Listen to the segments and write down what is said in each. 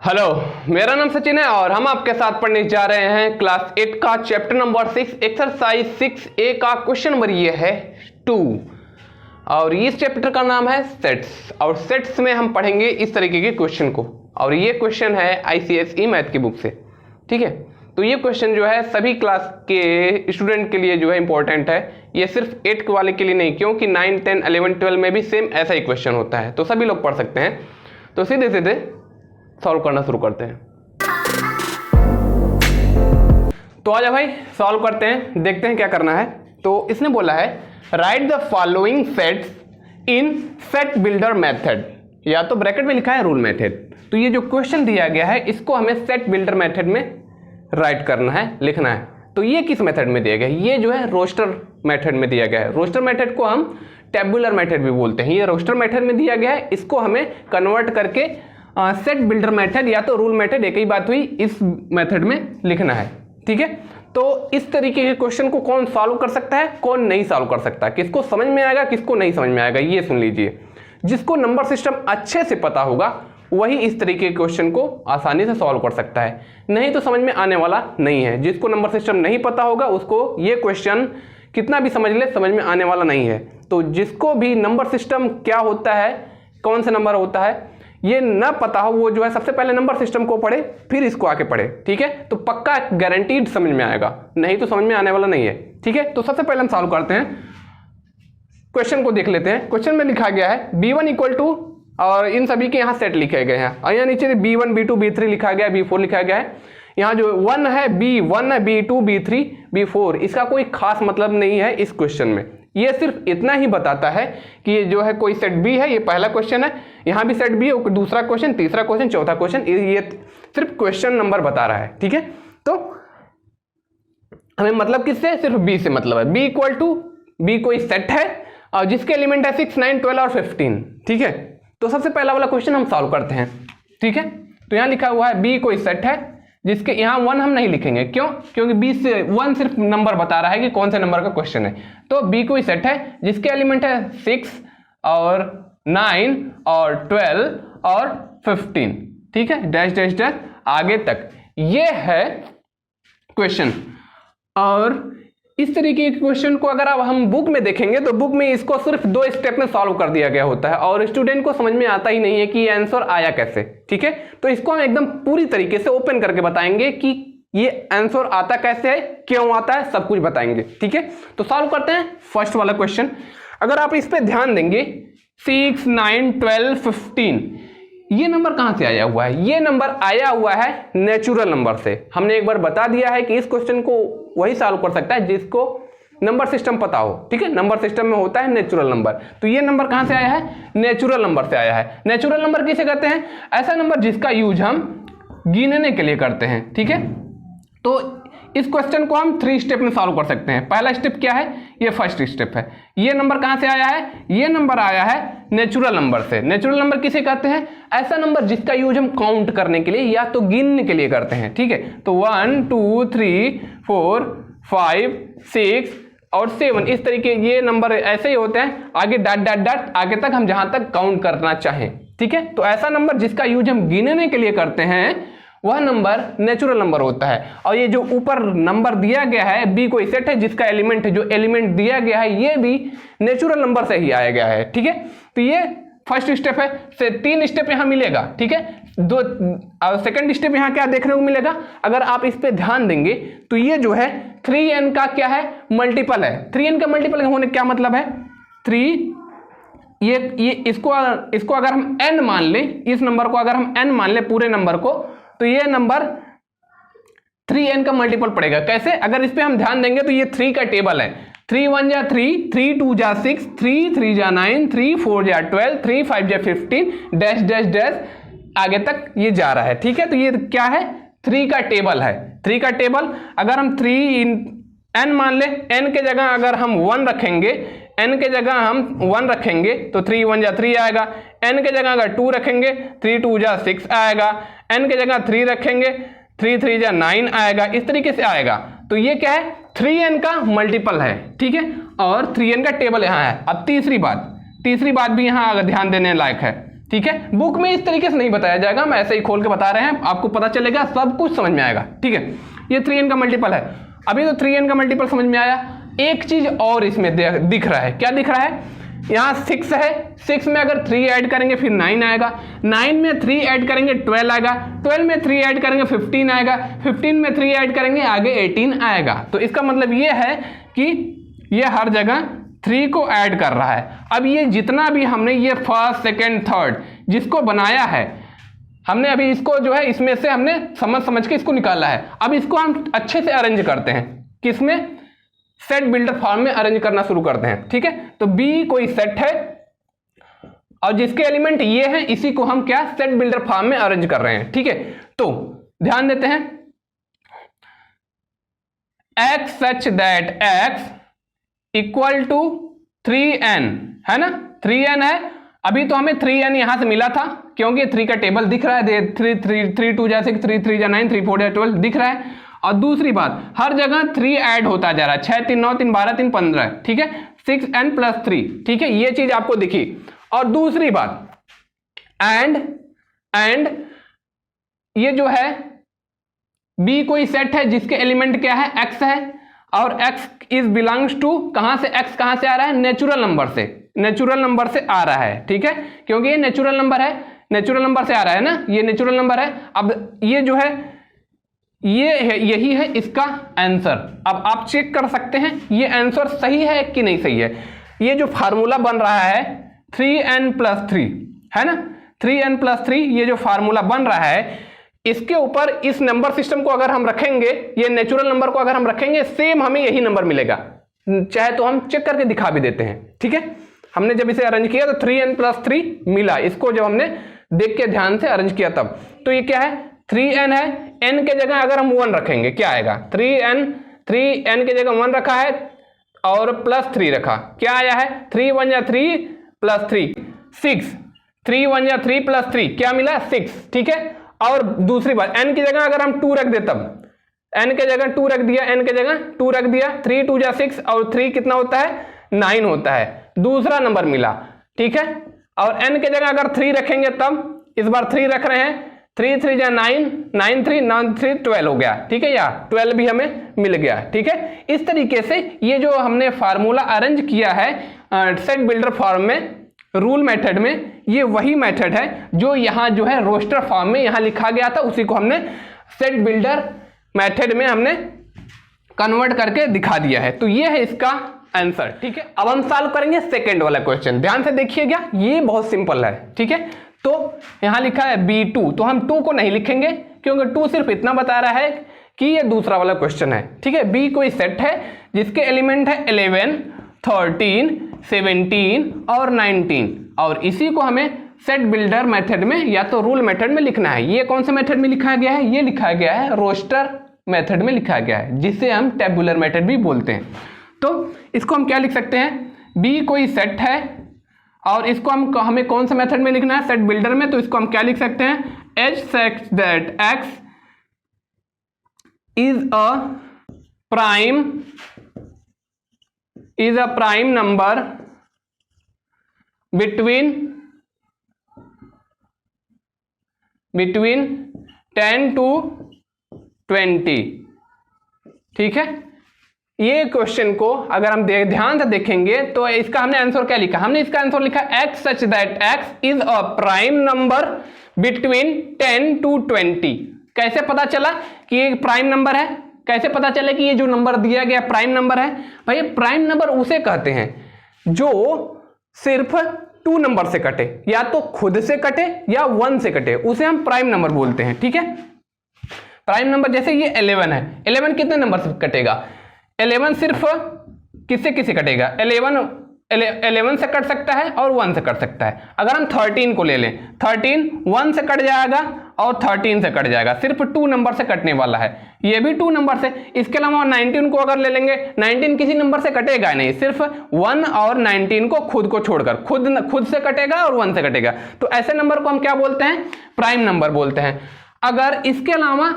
Hello, मेरा नाम सचिन है और हम आपके साथ पढ़ने जा रहे हैं क्लास 8 का चैप्टर नंबर 6 एक्सरसाइज 6A का क्वेश्चन नंबर ये है 2 और इस चैप्टर का नाम है सेट्स। और सेट्स में हम पढ़ेंगे इस तरीके के क्वेश्चन को और ये क्वेश्चन है ICSE मैथ की बुक से। ठीक है, तो ये क्वेश्चन जो है सभी क्लास के स्टूडेंट के लिए जो है इंपॉर्टेंट है। ये सिर्फ 8 वाले के लिए नहीं, क्योंकि 9, 10, 11, 12 में भी सेम ऐसा ही क्वेश्चन होता है, तो सभी लोग पढ़ सकते हैं। तो सीधे सीधे सॉल्व करना शुरू करते हैं। तो आजा भाई सॉल्व करते हैं, देखते हैं क्या करना है। तो इसने बोला है right the following sets in set builder method, या तो ब्रैकेट में लिखा है रूल मेथड। तो ये जो क्वेश्चन दिया गया है इसको हमें सेट बिल्डर मेथड में राइट करना है, लिखना है। तो ये किस मेथड में दिया गया है? ये जो है रोस्टर मेथड में दिया गया है। रोस्टर मेथड को हम टेबुलर मेथड भी बोलते हैं। ये रोस्टर मेथड में दिया गया है, इसको हमें कन्वर्ट करके सेट बिल्डर मेथड या तो रूल मेथड, एक ही बात हुई, इस मेथड में लिखना है। ठीक है, तो इस तरीके के क्वेश्चन को कौन सॉल्व कर सकता है, कौन नहीं सॉल्व कर सकता, किसको समझ में आएगा, किसको नहीं समझ में आएगा, ये सुन लीजिए। जिसको नंबर सिस्टम अच्छे से पता होगा वही इस तरीके के क्वेश्चन को आसानी से सॉल्व कर सकता है, नहीं तो समझ में आने वाला नहीं है। जिसको नंबर सिस्टम नहीं पता होगा उसको ये क्वेश्चन कितना भी समझ ले, समझ में आने वाला नहीं है। तो जिसको भी नंबर सिस्टम क्या होता है, कौन सा नंबर होता है, ये ना पता हो, वो जो है सबसे पहले नंबर सिस्टम को पढ़े फिर इसको आके पढ़े। ठीक है, तो पक्का गारंटीड समझ में आएगा, नहीं तो समझ में आने वाला नहीं है। ठीक है, तो सबसे पहले हम सॉल्व करते हैं, क्वेश्चन को देख लेते हैं। क्वेश्चन में लिखा गया है B1 इक्वल टू, और इन सभी के यहाँ सेट लिखे गए हैं, और यहाँ नीचे B1 B2 B3 लिखा गया है, B4 लिखा गया है। यहाँ जो 1 है B1 है, B2 B3 B4, इसका कोई खास मतलब नहीं है इस क्वेश्चन में। ये सिर्फ इतना ही बताता है कि ये जो है कोई सेट बी है, ये पहला क्वेश्चन है, यहाँ भी सेट बी है, दूसरा क्वेश्चन, तीसरा क्वेश्चन, चौथा क्वेश्चन, ये सिर्फ क्वेश्चन नंबर बता रहा है। ठीक है, तो हमें मतलब किससे, सिर्फ बी से मतलब है। बी इक्वल टू, बी कोई सेट है और जिसके एलिमेंट है 6, 9, 12 और 15। ठीक है, तो सबसे पहला वाला क्वेश्चन हम सॉल्व करते हैं। ठीक है, तो यहाँ लिखा हुआ है बी कोई सेट है जिसके, यहाँ 1 हम नहीं लिखेंगे, क्यों? क्योंकि बी से 1 सिर्फ नंबर बता रहा है कि कौन से नंबर का क्वेश्चन है। तो बी कोई सेट है जिसके एलिमेंट है 6 और 9 और 12 और 15। ठीक है, डैश डैश डैश आगे तक, ये है क्वेश्चन। और इस तरीके के क्वेश्चन को अगर अब हम बुक में देखेंगे तो बुक में इसको सिर्फ 2 स्टेप में सॉल्व कर दिया गया होता है और स्टूडेंट को समझ में आता ही नहीं है कि ये आंसर आया कैसे। ठीक है, तो इसको हम एकदम पूरी तरीके से ओपन करके बताएंगे कि ये आंसर आता कैसे है, क्यों आता है, सब कुछ बताएंगे। ठीक है, तो सॉल्व करते हैं फर्स्ट वाला क्वेश्चन। अगर आप इस पे ध्यान देंगे 6, 9, 12, 15, ये नंबर कहां से आया हुआ है? ये नंबर आया हुआ है नेचुरल नंबर से। हमने एक बार बता दिया है कि इस क्वेश्चन को वही सॉल्व कर सकता है जिसको नंबर सिस्टम पता हो। ठीक है, नंबर सिस्टम में होता है नेचुरल नंबर। तो ये नंबर कहां से आया है? नेचुरल नंबर से आया है। नेचुरल नंबर किसे कहते हैं? ऐसा नंबर जिसका यूज हम गिनने के लिए करते हैं। ठीक है, तो इस क्वेश्चन को हम 3 स्टेप में सॉल्व कर सकते हैं। पहला स्टेप क्या है? ये फर्स्ट स्टेप है। ये नंबर कहां से आया है? ये नंबर आया है नेचुरल नंबर से। नेचुरल नंबर किसे कहते हैं? ऐसा नंबर जिसका यूज हम काउंट करने के लिए या तो गिनने के लिए करते हैं। ठीक है, तो 1, 2, 3, 4, 5, 6 और 7, इस तरीके ये नंबर ऐसे ही होते हैं, आगे डॉट डॉट डॉट आगे तक हम जहां तक काउंट करना चाहें। ठीक है, तो ऐसा नंबर जिसका यूज हम गिनने के लिए करते हैं वह नंबर नेचुरल नंबर होता है। और ये जो ऊपर नंबर दिया गया है बी कोई सेट है जिसका एलिमेंट है, जो एलिमेंट दिया गया है ये भी नेचुरल नंबर से ही आया गया है। ठीक है, तो ये फर्स्ट स्टेप है। से 3 स्टेप यहां मिलेगा। ठीक है, 2 सेकंड स्टेप यहां क्या देखने को मिलेगा? अगर आप इस पे ध्यान देंगे तो ये जो है 3n का क्या है? मल्टीपल है। 3n का मल्टीपल होने क्या मतलब है? 3, ये इसको अगर हम n मान ले, इस नंबर को अगर हम n मान ले पूरे नंबर को, तो ये नंबर 3n का मल्टीपल पड़ेगा। कैसे? अगर इस पे हम ध्यान देंगे तो ये 3 का टेबल है। 3 1 जा 3, 3 2 जा 6, 3 3 जा 9, 3 4 जा 12, 3 5 जा 15, डैश डैश डैश आगे तक ये जा रहा है। ठीक है, तो ये क्या है? 3 का टेबल है। 3 का टेबल अगर हम 3 n मान ले, n के जगह अगर हम 1 रखेंगे, n के जगह हम 1 रखेंगे तो 3 1 जा 3 आएगा। n के जगह अगर 2 रखेंगे 3 2 जा 6 आएगा। n के जगह 3 रखेंगे 3 3 जा 9 आएगा। इस तरीके से आएगा। तो ये क्या है? 3n का मल्टीपल है। ठीक है, और 3n का टेबल यहाँ है। अब तीसरी बात भी यहाँ अगर ध्यान देने लायक है। ठीक है, बुक में इस तरीके से नहीं बताया जाएगा, हम ऐसे ही खोल के बता रहे हैं, आपको पता चलेगा, सब कुछ समझ में आएगा। ठीक है, ये 3n का मल्टीपल है। अभी तो 3n का मल्टीपल समझ में आया। एक चीज और इसमें दिख रहा है, क्या दिख रहा है, यहाँ 6 है, 6 में अगर 3 ऐड करेंगे फिर 9 आएगा, 9 में 3 ऐड करेंगे 12 आएगा, 12 में 3 ऐड करेंगे 15 आएगा, 15 में 3 ऐड करेंगे आगे 18 आएगा। तो इसका मतलब ये है कि ये हर जगह 3 को ऐड कर रहा है। अब ये जितना भी हमने ये फर्स्ट सेकेंड थर्ड जिसको बनाया है, हमने अभी इसको जो है इसमें से हमने समझ के इसको निकाला है। अब इसको हम अच्छे से अरेंज करते हैं, किसमें, सेट बिल्डर फॉर्म में अरेंज करना शुरू करते हैं। ठीक है, तो बी कोई सेट है और जिसके एलिमेंट ये हैं, इसी को हम क्या, सेट बिल्डर फॉर्म में अरेंज कर रहे हैं। ठीक है, तो ध्यान देते हैं, x such that x equal to 3n है ना, 3n है। अभी तो हमें 3n यहां से मिला था क्योंकि 3 का टेबल दिख रहा है, 3 2 जा 6, 3 3 जा 9, 3 4 जा 12 दिख रहा है। और दूसरी बात, हर जगह 3 ऐड होता जा रहा है, 6 3 9 3 12 3 15। ठीक है, 6n + 3। ठीक है, ये चीज आपको दिखी। और दूसरी बात, एंड ये जो है b कोई सेट है जिसके एलिमेंट क्या है, x है, और x इज बिलोंग्स टू, कहां से, x कहां से आ रहा है, नेचुरल नंबर से, नेचुरल नंबर से आ रहा है। ठीक है, क्योंकि ये नेचुरल नंबर है, नेचुरल नंबर से आ रहा है ना, ये नेचुरल नंबर है। अब ये जो है ये है, यही है इसका आंसर। अब आप चेक कर सकते हैं ये आंसर सही है कि नहीं सही है। ये जो फार्मूला बन रहा है 3n + 3 है ना, 3n + 3 ये जो फार्मूला बन रहा है, इसके ऊपर इस नंबर सिस्टम को अगर हम रखेंगे, ये नेचुरल नंबर को अगर हम रखेंगे, सेम हमें यही नंबर मिलेगा। चाहे तो हम चेक करके दिखा भी देते हैं। ठीक है, हमने जब इसे अरेंज किया तो 3n + 3 मिला, इसको जब हमने देख के ध्यान से अरेंज किया तब। तो ये क्या है, 3n है, n के जगह अगर हम 1 रखेंगे क्या आएगा, 3n के जगह 1 रखा है और +3 रखा, क्या आया है, 3 1 जा 3 + 3 6, 3 1 जा 3 + 3 क्या मिला, 6। ठीक है, और दूसरी बात, n की जगह अगर हम 2 रख दे, तब n के जगह 2 रख दिया, n के जगह 2 रख दिया, 3 2 जा 6 और 3 कितना होता है, 9 होता है, दूसरा नंबर मिला। ठीक है, और n के जगह अगर 3 रखेंगे, तब इस बार 3 रख रहे हैं, 3 3 जा 9, 9 3 9 3 12 हो गया। ठीक है, या 12 भी हमें मिल गया। ठीक है, इस तरीके से ये जो हमने फार्मूला अरेंज किया है सेट बिल्डर फॉर्म में, रूल मेथड में, ये वही मेथड है जो यहाँ जो है रोस्टर फॉर्म में यहाँ लिखा गया था, उसी को हमने सेट बिल्डर मेथड में हमने कन्वर्ट करके दिखा दिया है। तो ये है इसका आंसर। ठीक है, अब हम सॉल्व करेंगे सेकंड वाला क्वेश्चन, ध्यान से देखिएगा, ये बहुत सिंपल है। ठीक है, तो यहां लिखा है B2, तो हम 2 को नहीं लिखेंगे क्योंकि 2 सिर्फ इतना बता रहा है कि ये दूसरा वाला क्वेश्चन है। ठीक है, B कोई सेट है जिसके एलिमेंट है 11 13 17 और 19, और इसी को हमें सेट बिल्डर मेथड में या तो रूल मेथड में लिखना है। ये कौन से मेथड में लिखा गया है, ये लिखा गया है रोस्टर मेथड में लिखा गया है, जिसे हम टेबुलर मेथड भी बोलते हैं। तो इसको हम क्या लिख सकते हैं, B कोई सेट है और इसको हमें कौन से मेथड में लिखना है, सेट बिल्डर में, तो इसको हम क्या लिख सकते हैं, h such that x is a prime number between 10 to 20। ठीक है, ये क्वेश्चन को अगर हम ध्यान से देखेंगे तो इसका हमने आंसर क्या लिखा, हमने इसका आंसर लिखा x such that x is a prime number between 10 to 20। कैसे पता चला कि ये प्राइम नंबर है, कैसे पता चला कि ये जो नंबर दिया गया प्राइम नंबर है, भाई प्राइम नंबर उसे कहते हैं जो सिर्फ 2 नंबर से कटे, या तो खुद से कटे या 1 से कटे, उसे हम प्राइम नंबर बोलते हैं। ठीक है, प्राइम नंबर जैसे ये 11 है, 11 कितने नंबर से कटेगा, 11 सिर्फ किससे किससे कटेगा, 11 से कट सकता है और 1 से कट सकता है। अगर हम 13 को ले लें, 13 1 से कट जाएगा और 13 से कट जाएगा, सिर्फ 2 नंबर से कटने वाला है, ये भी 2 नंबर से। इसके अलावा 19 को अगर ले लेंगे, 19 किसी नंबर से कटेगा नहीं, सिर्फ 1 और 19 को खुद को छोड़कर, खुद से कटेगा और 1 से कटेगा। तो ऐसे नंबर को हम क्या बोलते हैं, प्राइम नंबर बोलते हैं। अगर इसके अलावा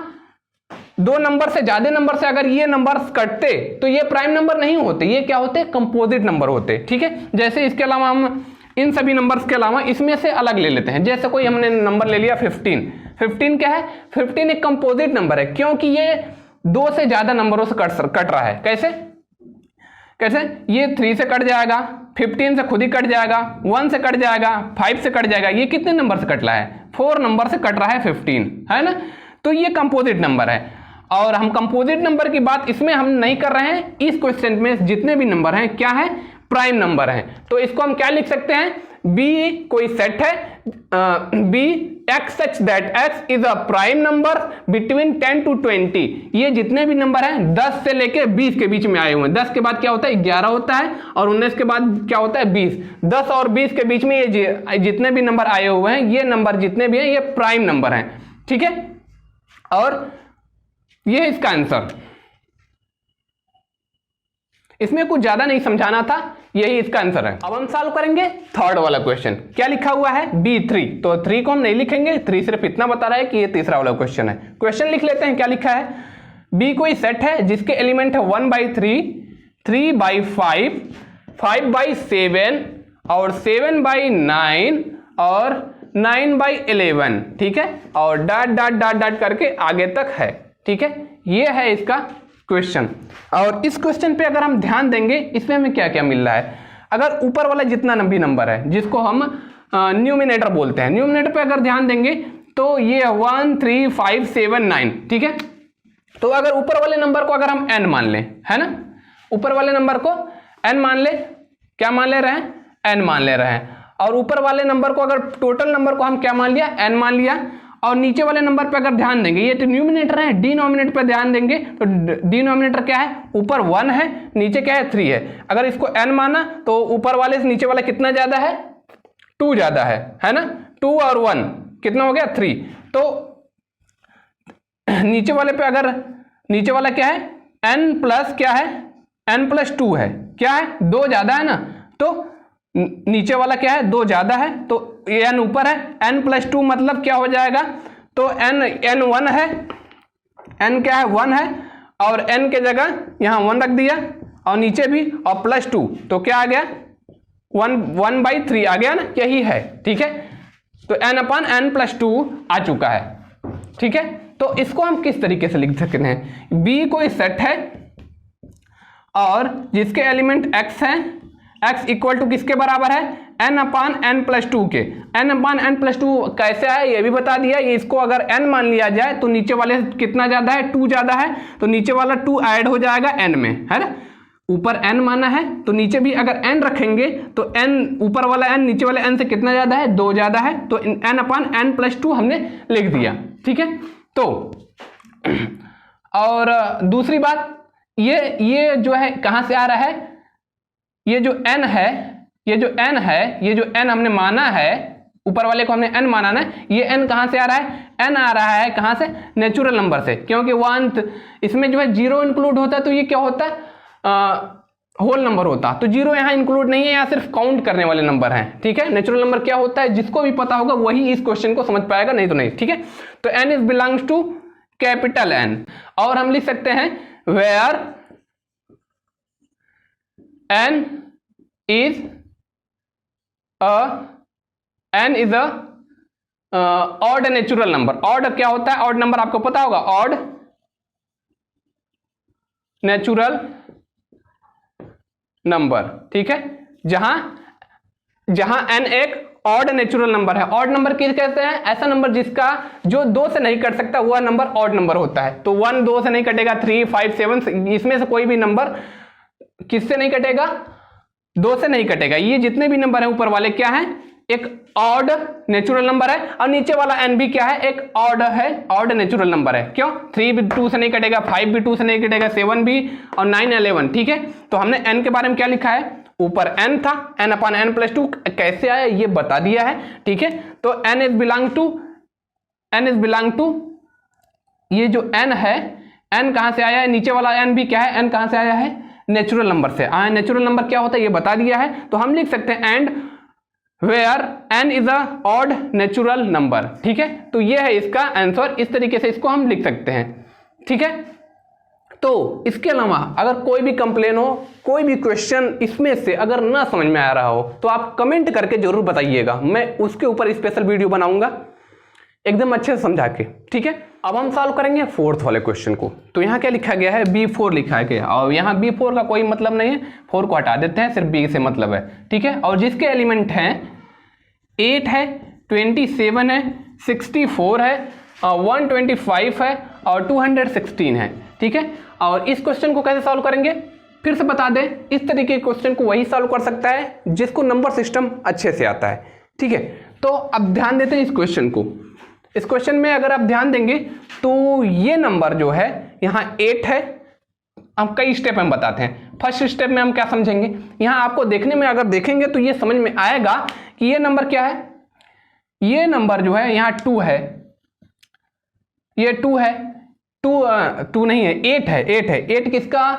2 नंबर से ज्यादा नंबर से अगर ये नंबर कटते तो ये प्राइम नंबर नहीं होते, ये क्या होते, कंपोजिट नंबर होते। ठीक है, जैसे इसके अलावा हम इन सभी नंबर्स के अलावा इसमें से अलग ले लेते हैं। जैसे कोई हमने नंबर ले लिया 15, 15 क्या है, 15 एक कंपोजिट नंबर है, क्योंकि ये 2 से ज्यादा नंबरों से कट रहा है। कैसे कैसे, ये 3 से कट जाएगा, 15 से खुद ही कट जाएगा, 1 से कट जाएगा, 5 से कट जाएगा। ये कितने नंबर से कट रहा है, 4 नंबर से कट रहा है 15, है ना। तो ये कंपोजिट नंबर है, और हम कंपोजिट नंबर की बात इसमें हम नहीं कर रहे हैं। इस क्वेश्चन में जितने भी नंबर हैं क्या है, प्राइम नंबर है। तो इसको हम क्या लिख सकते हैं, बी कोई सेट है, B x such that x is a prime number between 10 to 20। ये जितने भी नंबर हैं 10 से लेके 20 के बीच में आए हुए हैं। 10 के बाद क्या होता है 11 होता है, और 19 के बाद क्या होता है 20। 10 और 20 के बीच में ये जितने भी नंबर आए हुए हैं, ये नंबर जितने भी हैं ये प्राइम नंबर हैं, ठीक है। और ये है इसका आंसर। इसमें कुछ ज्यादा नहीं समझाना था, यही इसका आंसर है। अब हम सॉल्व करेंगे थर्ड वाला क्वेश्चन। क्या लिखा हुआ है, B3। तो 3 को हम नहीं लिखेंगे, 3 सिर्फ इतना बता रहा है कि ये तीसरा वाला क्वेश्चन है। क्वेश्चन लिख लेते हैं। क्या लिखा है, B कोई सेट है जिसके एलिमेंट है 1/3, 3/5, 5/7 और 7/9 और 9/11, ठीक है। और डॉट डॉट डॉट डॉट करके आगे तक है, ठीक है। ये है इसका क्वेश्चन। और इस क्वेश्चन पे अगर हम ध्यान देंगे, इसमें हमें क्या क्या मिल रहा है। अगर ऊपर वाला जितना भी नंबर है जिसको हम न्यूमिनेटर बोलते हैं, न्यूमिनेटर पे अगर ध्यान देंगे तो ये 1 3 5 7 9, ठीक है। तो अगर ऊपर वाले नंबर को अगर हम n मान लें, है ना, ऊपर वाले नंबर को n मान ले, क्या मान ले रहे हैं, n मान ले रहे हैं। और ऊपर वाले नंबर को अगर टोटल नंबर को हम क्या मान लिया, n मान लिया। और नीचे वाले नंबर पे अगर ध्यान देंगे, ये तो न्यूमिनेटर है, डिनोमिनेटर पे ध्यान देंगे तो डिनोमिनेटर क्या है, ऊपर 1 है, नीचे क्या है 3 है। अगर इसको n माना तो ऊपर वाले से नीचे वाला कितना ज्यादा है, 2 ज्यादा है ना। 2 और 1 कितना हो गया 3। तो नीचे वाले पे अगर नीचे वाला क्या है, n प्लस क्या है, n प्लस 2 है, क्या है 2 ज्यादा है ना। तो नीचे वाला क्या है 2 ज्यादा है, तो n ऊपर है, n प्लस 2 मतलब क्या हो जाएगा, तो n 1 है, n क्या है 1 है, और n के जगह यहां 1 रख दिया, और नीचे भी और प्लस 2, तो क्या आ गया 1/3 आ गया ना, यही है, ठीक है। तो n/n प्लस 2 आ चुका है, ठीक है। तो इसको हम किस तरीके से लिख सकते हैं, b कोई सेट है और जिसके एलिमेंट x है, x इक्वल टू किसके बराबर है, n/n प्लस 2 के। n/n प्लस 2 कैसे है ये भी बता दिया। ये इसको अगर n मान लिया जाए तो नीचे वाले कितना ज्यादा है, 2 ज्यादा है, तो नीचे वाला 2 ऐड हो जाएगा n में, है ना। ऊपर n माना है तो नीचे भी अगर n रखेंगे तो n ऊपर वाला n नीचे वाले n से कितना ज्यादा है, 2 ज्यादा है, तो n/n प्लस 2 हमने लिख दिया, ठीक है। तो और दूसरी बात, ये जो है कहां से आ रहा है, ये जो n है, ये जो n है, ये जो n हमने माना है, ऊपर वाले को हमने n माना ना, ये n कहां से आ रहा है, n आ रहा है कहां से, नेचुरल नंबर से। क्योंकि 1 इसमें जो है 0 इंक्लूड होता है, तो ये क्या होता है, होल नंबर होता। तो 0 यहाँ इंक्लूड नहीं है, यहाँ सिर्फ काउंट करने वाले नंबर हैं, ठीक है। नेचुरल नंबर क्या होता है, जिसको भी पता होगा वही इस क्वेश्चन को समझ पाएगा, नहीं तो नहीं, ठीक है। तो n is belongs to capital N। और हम लिख सकते हैं where n is a odd natural number. Odd क्या होता है, ऑड नंबर आपको पता होगा, ऑड नेचुरल नंबर, ठीक है। जहां n एक ऑड नेचुरल नंबर है। ऑड नंबर किस कहते हैं, ऐसा नंबर जिसका जो 2 से नहीं कट सकता वह नंबर ऑड नंबर होता है। तो 1 2 से नहीं कटेगा, 3 5 7 इसमें से कोई भी नंबर किससे नहीं कटेगा, 2 से नहीं कटेगा। ये जितने भी नंबर है ऊपर वाले क्या है, एक ऑड नेचुरल नंबर है, और नीचे वाला n भी क्या है, एक ऑड है, ऑड नेचुरल नंबर है। क्यों, 3 भी 2 से नहीं कटेगा, 5 भी 2 से नहीं कटेगा, 7 भी, और 9 11, ठीक है। तो हमने n के बारे में क्या लिखा है, ऊपर n था, n/n प्लस 2 कैसे आया ये बता दिया है, ठीक है। तो n इज बिलोंग टू ये जो n है, n कहां से आया है, नीचे वाला n भी क्या है, n कहां से आया है, नेचुरल नंबर से आया। नेचुरल नंबर क्या होता है ये बता दिया है। तो हम लिख सकते हैं and where n is a odd natural number, ठीक है। तो ये है इसका आंसर, इस तरीके से इसको हम लिख सकते हैं, ठीक है। तो इसके अलावा अगर कोई भी कंप्लेन हो, कोई भी क्वेश्चन इसमें से अगर ना समझ में आ रहा हो तो आप कमेंट करके जरूर बताइएगा, मैं उसके ऊपर स्पेशल वीडियो बनाऊंगा एकदम अच्छे से समझा के। ठीक है, अब हम सॉल्व करेंगे फोर्थ वाले क्वेश्चन को। तो यहाँ क्या लिखा गया है, B4 लिखा गया, और यहाँ B4 का कोई मतलब नहीं है, 4 को हटा देते हैं, सिर्फ B से मतलब है। ठीक है, और जिसके एलिमेंट हैं 8 है, 27 है, 64 है, 125 है और 216 है। ठीक है, और इस क्वेश्चन को कैसे सॉल्व करेंगे फिर से बता दें, इस तरीके के क्वेश्चन को वही सॉल्व कर सकता है जिसको नंबर सिस्टम अच्छे से आता है। ठीक है, तो अब ध्यान देते हैं इस क्वेश्चन को। इस क्वेश्चन में अगर आप ध्यान देंगे तो ये नंबर जो है यहाँ 8 है। हम कई स्टेप में बताते हैं। फर्स्ट स्टेप में हम क्या समझेंगे, यहाँ आपको देखने में अगर देखेंगे तो ये समझ में आएगा कि ये नंबर क्या है। ये नंबर जो है यहाँ 2 है, ये 2 है, 2 नहीं है, 8 है, 8 है। 8 किसका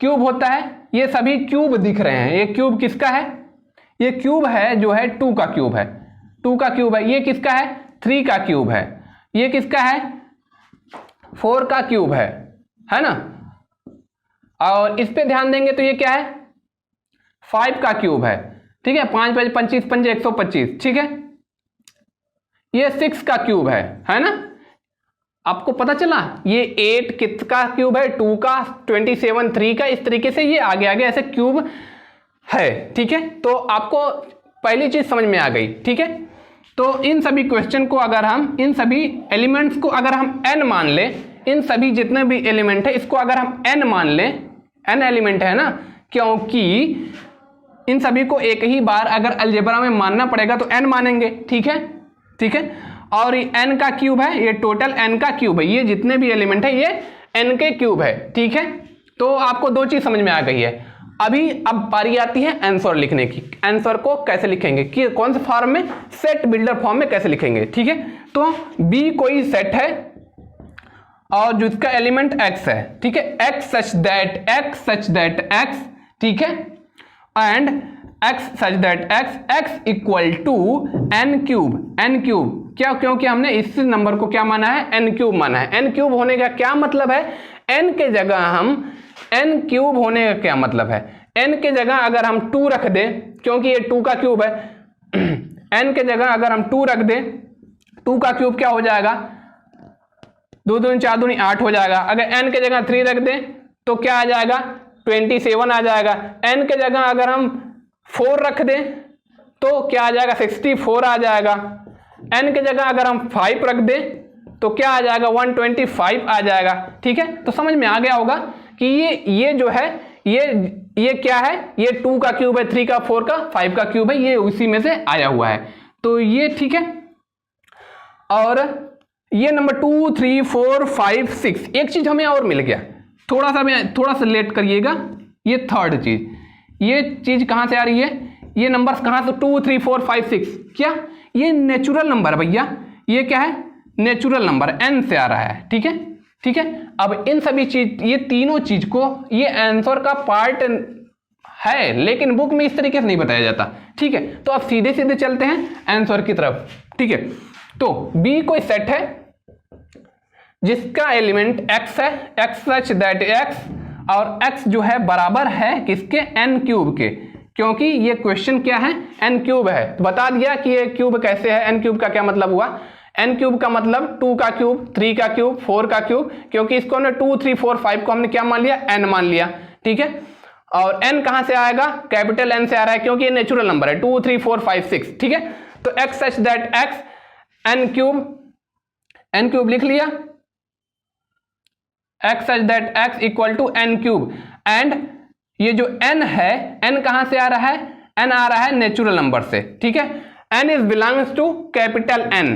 क्यूब होता है, ये सभी क्यूब दिख रहे हैं। ये क्यूब किसका है, ये क्यूब है जो है 2 का क्यूब है, 2 का क्यूब है। ये किसका है, 3 का क्यूब है। ये किसका है, 4 का क्यूब है ना। और इस पे ध्यान देंगे तो ये क्या है, 5 का क्यूब है। ठीक है, 5 5 25 5 125। ठीक है, ये 6 का क्यूब है ना। आपको पता चला ये 8 किसका क्यूब है, 2 का, 27 3 का, इस तरीके से ये आगे आगे ऐसे क्यूब है। ठीक है, तो आपको पहली चीज समझ में आ गई। ठीक है, तो इन सभी क्वेश्चन को अगर हम, इन सभी एलिमेंट्स को अगर हम n मान लें, इन सभी जितने भी एलिमेंट है इसको अगर हम n मान लें, n एलिमेंट है ना, क्योंकि इन सभी को एक ही बार अगर अलजेब्रा में मानना पड़ेगा तो n मानेंगे। ठीक है, ठीक है, और ये n का क्यूब है, ये टोटल n का क्यूब है, ये जितने भी एलिमेंट है ये n के क्यूब है। ठीक है, तो आपको दो चीज समझ में आ गई है। अब बारी आती है आंसर लिखने की। आंसर को कैसे लिखेंगे, कि कौन से फॉर्म में, सेट बिल्डर फॉर्म में कैसे लिखेंगे। ठीक है, तो B कोई सेट है और जिसका एलिमेंट x है। ठीक है, x सच दैट x, ठीक है, and x such that x equal to n cube. क्या, क्योंकि हमने इस नंबर को क्या माना है, n क्यूब माना है। n क्यूब होने का क्या मतलब है, n के जगह हम, n क्यूब होने का क्या मतलब है, n के जगह अगर हम 2 रख दें, क्योंकि ये 2 का क्यूब है, n के जगह अगर हम 2 रख दें, 2 का क्यूब क्या हो जाएगा, 2 दूनी 4 दूनी 8 हो जाएगा। अगर n के जगह 3 रख दें तो क्या आ जाएगा, 27 आ जाएगा। n के जगह अगर हम 4 रख दें तो क्या आ जाएगा, 64 आ जाएगा। n के जगह अगर हम 5 रख दें तो क्या आ जाएगा, 125 आ जाएगा। ठीक है, तो समझ में आ गया होगा कि ये जो है ये क्या है, ये 2 का क्यूब है, 3 का, 4 का, 5 का क्यूब है, ये उसी में से आया हुआ है। तो ये ठीक है, और ये नंबर 2 3 4 5 6, एक चीज हमें और मिल गया, थोड़ा सा लेट करिएगा। ये थर्ड चीज, ये चीज कहां से आ रही है, ये नंबर्स कहां से, 2 3 4 5 6, क्या ये नेचुरल नंबर है भैया, ये क्या है, नेचुरल नंबर n से आ रहा है। ठीक है, ठीक है, अब इन सभी चीज, ये तीनों चीज को, ये आंसर का पार्ट है लेकिन बुक में इस तरीके से नहीं बताया जाता। ठीक है, तो अब सीधे सीधे चलते हैं आंसर की तरफ। ठीक है, तो B कोई सेट है जिसका एलिमेंट x है, x सच दैट x, और x जो है बराबर है किसके, n क्यूब के, क्योंकि ये क्वेश्चन क्या है, n क्यूब है। तो बता दिया कि ये क्यूब कैसे है, n क्यूब का क्या मतलब हुआ, n क्यूब का मतलब 2 का क्यूब, 3 का क्यूब, 4 का क्यूब, क्योंकि इसको हमने 2 3 4 5 को हमने क्या मान लिया, n मान लिया। ठीक है, और n कहां से आएगा, कैपिटल N से आ रहा है, क्योंकि ये नेचुरल नंबर है, 2 3 4 5 6। ठीक है, तो x such that x, n cube लिख लिया, x such that x equal to n cube, and ये जो n है, n कहां से आ रहा है, n आ रहा है नेचुरल नंबर से। ठीक है, n is belongs to capital N,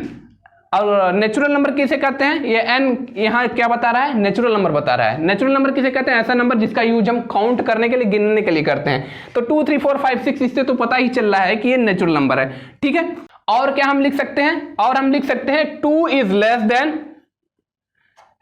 और नेचुरल नंबर किसे कहते हैं, ये n यहाँ क्या बता रहा है, नेचुरल नंबर बता रहा है। नेचुरल नंबर किसे कहते हैं, ऐसा नंबर जिसका यूज हम काउंट करने के लिए, गिनने के लिए करते हैं। तो 2 3 4 5 6, इससे तो पता ही चल रहा है कि ये नेचुरल नंबर है। ठीक है, और क्या हम लिख सकते हैं, और हम लिख सकते हैं 2 इज लेस देन,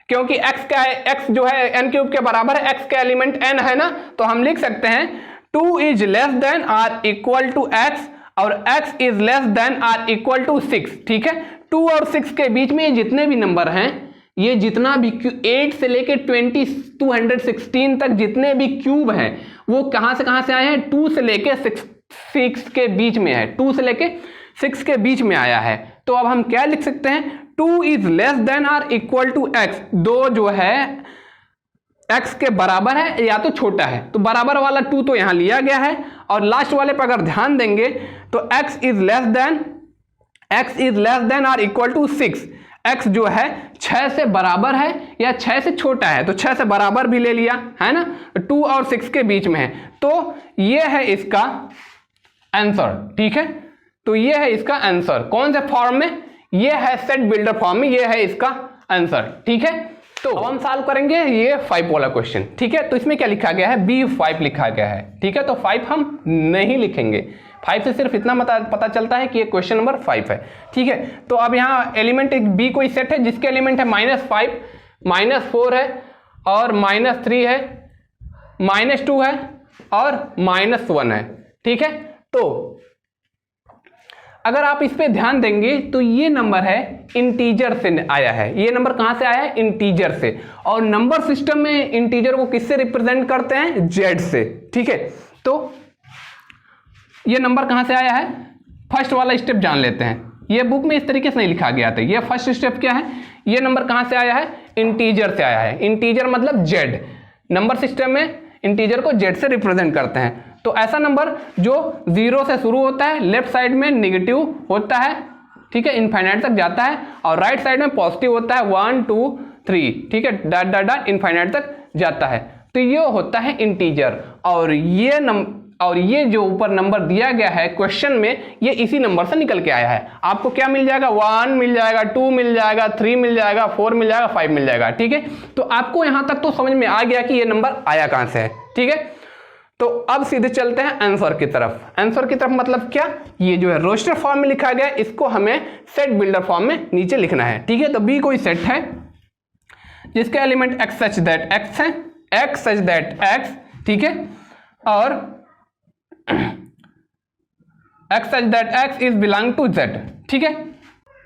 क्योंकि x क्या है, x जो है n क्यूब के बराबर है, x का एलिमेंट n है ना, तो हम लिख सकते हैं 2 is less than or equal to x, और x is less than or equal to 6। ठीक है, 2 और 6 के बीच में जितने भी नंबर हैं, ये जितना भी 8 से लेके 216 तक जितने भी क्यूब हैं वो कहां से आए हैं, 2 से लेके 6 के बीच में है, 2 से लेके 6 के बीच में आया है। तो अब हम क्या लिख सकते हैं, 2 is less than or equal to x, 2 जो है x के बराबर है या तो छोटा है, तो बराबर वाला 2 तो यहां लिया गया है, और लास्ट वाले पर अगर ध्यान देंगे तो x is less than or equal to 6, x जो है 6 से बराबर है या 6 से छोटा है, तो 6 से बराबर भी ले लिया है ना, 2 और 6 के बीच में है, तो ये है इसका आंसर। ठीक है, तो ये है इसका आंसर। कौन से फॉर्म में, ये है सेट बिल्डर फॉर्म में, ये है इसका आंसर। ठीक है, तो अब हम सॉल्व करेंगे ये 5 वाला क्वेश्चन। ठीक है, तो इसमें क्या लिखा गया है, B5 लिखा गया है। ठीक है, तो 5 हम नहीं लिखेंगे, 5 से सिर्फ इतना पता चलता है कि ये क्वेश्चन नंबर 5 है। ठीक है, तो अब यहाँ एलिमेंट एक B कोई सेट है जिसके एलिमेंट है -5, -4 है और -3 है, -2 है और -1 है। ठीक है, तो अगर आप इस पे ध्यान देंगे तो ये नंबर है इंटीजर से आया है। ये नंबर कहां से आया है, इंटीजर से, और नंबर सिस्टम में इंटीजर को किससे रिप्रेजेंट करते हैं, जेड से। ठीक है, तो ये नंबर कहां से आया है, फर्स्ट वाला स्टेप जान लेते हैं। ये बुक में इस तरीके से नहीं लिखा गया था। ये फर्स्ट स्टेप क्या है, ये नंबर कहां से आया है, इंटीजर से आया है। इंटीजर मतलब जेड, नंबर सिस्टम में इंटीजर को जेड से रिप्रेजेंट करते हैं। तो ऐसा नंबर जो 0 से शुरू होता है, लेफ्ट साइड में नेगेटिव होता है, ठीक है, इनफाइनाइट तक जाता है, और राइट साइड में पॉजिटिव होता है 1 2 3, ठीक है, डॉट डॉट डॉट इनफाइनाइट तक जाता है। तो ये होता है इंटीजर, और ये जो ऊपर नंबर दिया गया है क्वेश्चन में, ये इसी नंबर से निकल के आया है। आपको क्या मिल जाएगा, 1 मिल जाएगा, 2 मिल जाएगा, 3 मिल जाएगा, 4 मिल जाएगा, 5 मिल जाएगा। ठीक है, तो आपको यहां तक तो समझ में आ गया कि ये नंबर आया कहां से है। ठीक है, तो अब सीधे चलते हैं आंसर की तरफ। आंसर की तरफ मतलब क्या, ये जो है रोस्टर फॉर्म में लिखा गया है, इसको हमें सेट बिल्डर फॉर्म में नीचे लिखना है। ठीक है, तो बी कोई सेट है जिसका element x such that x है, x सच दैट x, ठीक है, और x such that x is belong to z। ठीक है,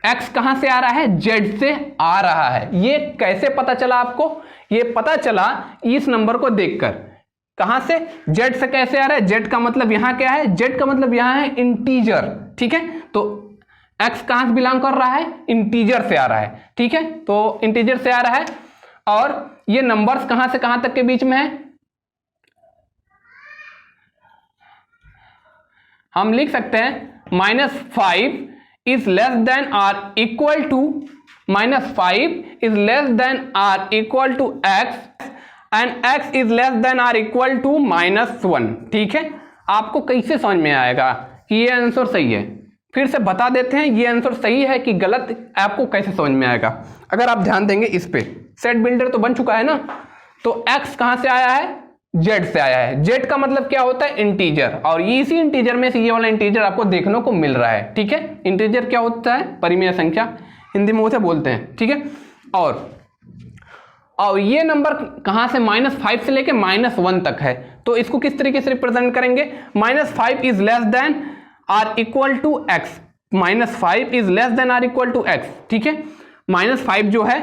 x कहां से आ रहा है, z से आ रहा है। ये कैसे पता चला आपको, ये पता चला इस नंबर को देखकर। कहां से, z से कैसे आ रहा है, z का मतलब यहां क्या है, z का मतलब यहां है इंटीजर। ठीक है, तो x कहां से बिलोंग कर रहा है, इंटीजर से आ रहा है। ठीक है, तो इंटीजर से आ रहा है, और ये नंबर्स कहां से कहां तक के बीच में है, हम लिख सकते हैं -5 is less than or equal to, -5 is less than or equal to x and x is less than or equal to -1। ठीक है, आपको कैसे समझ में आएगा कि ये आंसर सही है, फिर से बता देते हैं ये आंसर सही है कि गलत, आपको कैसे समझ में आएगा। अगर आप ध्यान देंगे इस पे, सेट बिल्डर तो बन चुका है ना, तो x कहां से आया है, z से आया है। z का मतलब क्या होता है, इंटीजर, और इसी इंटीजर में से ये वाला इंटीजर आपको देखने को मिल रहा है। ठीक है, इंटीजर क्या होता है, परिमेय संख्या, हिंदी में उसे बोलते हैं। ठीक है, और ये नंबर कहां से, -5 से लेके -1 तक है, तो इसको किस तरीके से रिप्रेजेंट करेंगे, -5 is less than or equal to x, -5 is less than or equal to x. ठीक है, -5 जो है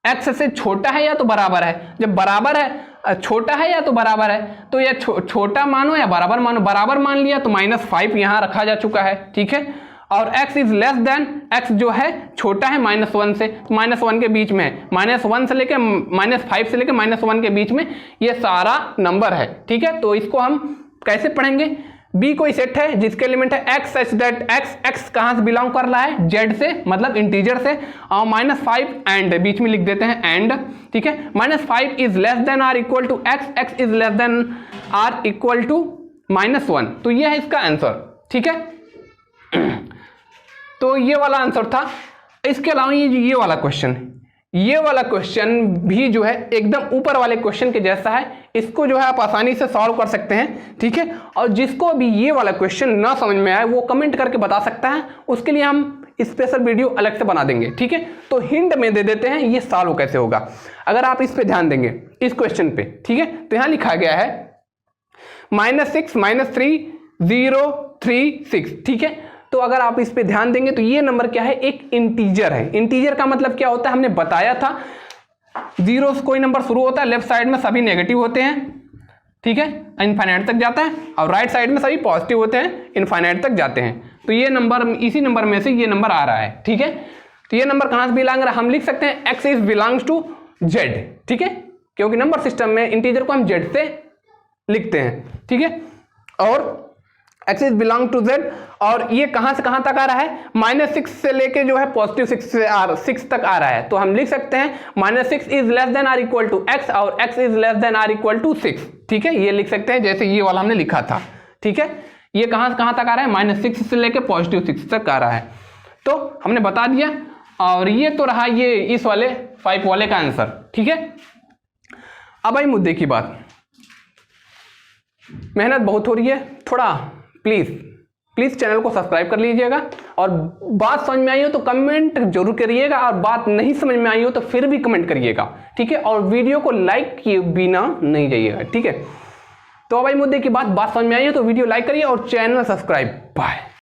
x से छोटा है या तो बराबर है, जब बराबर है, छोटा है या तो बराबर है, तो यह छोटा मानो या बराबर मानो, बराबर मान लिया तो -5 यहां रखा जा चुका है। ठीक है, और x is less then, x जो है छोटा है -1 से, -1 के बीच में है, -1 से लेके -5 से लेके -1 के बीच में ये सारा नंबर है। ठीक है, तो इसको हम कैसे पढ़ेंगे, B कोई सेट है जिसके एलिमेंट है x सच दैट x कहां से बिलोंग कर रहा है, z से, मतलब इंटीजर से, और -5 एंड बीच में लिख देते हैं एंड। ठीक है, -5 is less than or equal to x is less than or equal to -1, तो ये है इसका आंसर। ठीक है, तो ये वाला आंसर था। इसके अलावा ये वाला क्वेश्चन भी जो है एकदम ऊपर वाले क्वेश्चन के जैसा है, इसको जो है आप आसानी से सॉल्व कर सकते हैं। ठीक है, और जिसको भी ये वाला क्वेश्चन ना समझ में आए वो कमेंट करके बता सकता है, उसके लिए हम स्पेशल वीडियो अलग से बना देंगे। ठीक है, तो हिंट में दे देते हैं ये सॉल्व कैसे होगा। अगर आप इस पे ध्यान देंगे इस क्वेश्चन पे, ठीक है, तो यहां लिखा गया है -6 -3 0 3 6। ठीक है, तो अगर आप इस पे ध्यान देंगे तो ये नंबर क्या है, एक इंटीजर है। इंटीजर का मतलब क्या होता है, हमने बताया था, जीरो से कोई नंबर शुरू होता है, लेफ्ट साइड में सभी नेगेटिव होते हैं, ठीक है, इनफाइनाइट तक जाता है, और राइट साइड में सभी पॉजिटिव होते हैं, इनफाइनाइट तक जाते हैं। तो ये नंबर, इसी नंबर में से ये नंबर आ रहा है, ठीक है। तो ये नंबर कहां से बिलोंग रहा है, हम लिख सकते हैं x is belongs to z, ठीक है, क्योंकि नंबर सिस्टम में इंटीजर को हम z से लिखते हैं, ठीक है। और x is belong to z, और ये कहां से कहां तक आ रहा है, -6 से लेके जो है +6 से 6 तक आ रहा है। तो हम लिख सकते हैं -6 is less than or equal to x और x is less than or equal to 6, ठीक है, ये लिख सकते हैं जैसे ये वाला हमने लिखा था, ठीक है। ये कहां से कहां तक आ रहा है, -6 से लेके +6 तक आ रहा है, तो हमने बता दिया। और ये तो रहा ये इस वाले 5 वाले का आंसर, ठीक है। अब आई मुद्दे की बात, मेहनत बहुत हो रही है, थोड़ा प्लीज चैनल को सब्सक्राइब कर लीजिएगा, और बात समझ में आई हो तो कमेंट जरूर करिएगा, और बात नहीं समझ में आई हो तो फिर भी कमेंट करिएगा, ठीक है। और वीडियो को लाइक किए बिना नहीं जाइएगा, ठीक है। तो अब आई मुद्दे की बात समझ में आई हो तो वीडियो लाइक करिए और चैनल सब्सक्राइब। बाय।